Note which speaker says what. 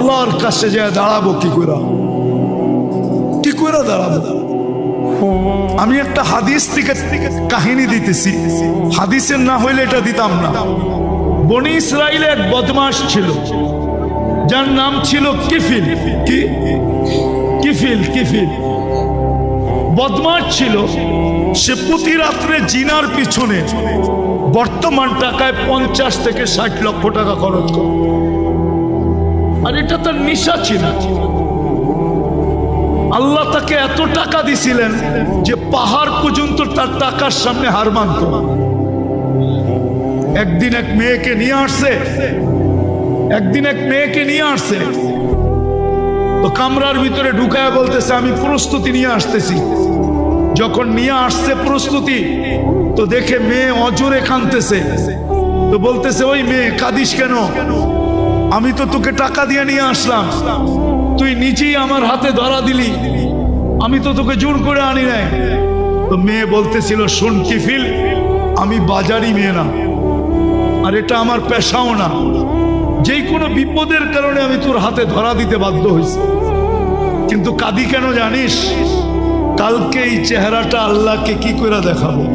Speaker 1: আল্লাহর কাছে যায় দাঁড়াবো কি করে দাঁড়াবো? আমি একটা হাদিস থেকে কাহিনী দিতেছি, হাদিসের না হইলে এটা দিতাম না। বনি ইসরাইলে এক বদমাশ ছিল, যার নাম ছিল কিফিল। কিফিল বদমাশ ছিল। সে প্রতি রাত্রে জিনার পিছনে বর্তমান টাকায় 50 থেকে 60 লক্ষ টাকা খরচ করে, আর এটা তার নেশা ছিল। আল্লাহ তাকে এত টাকা দিছিলেন যে পাহাড় পর্যন্ত তার টাকার সামনে হার মানত। একদিন এক মেয়েকে নিয়ে আসছে, তো কামরার ভিতরে ঢুকায় বলতেছে আমি প্রস্তুতি নিয়ে আসতেছি। যখন নিয়ে আসছে প্রস্তুতি, তো দেখে মেয়ে অজরে কাঁদতেছে। তো বলতেছে ওই মেয়ে কাঁদিস কেন? আমি তো তোকে টাকা দিয়ে নিয়ে আসলাম, তুই নিজেই আমার হাতে ধরা দিলি, আমি তো তোকে জোর করে আনি নাই। তো মেয়ে বলতেছিল শোন কিফিল, আমি বাজারি মেয়ে না, আর এটা আমার পেশাও না। যেই কোনো বিপদের কারণে আমি তোর হাতে ধরা দিতে বাধ্য হয়েছি, কিন্তু কাঁদি কেন জানিস? কালকে এই চেহারাটা আল্লাহকে কি করে দেখাবো?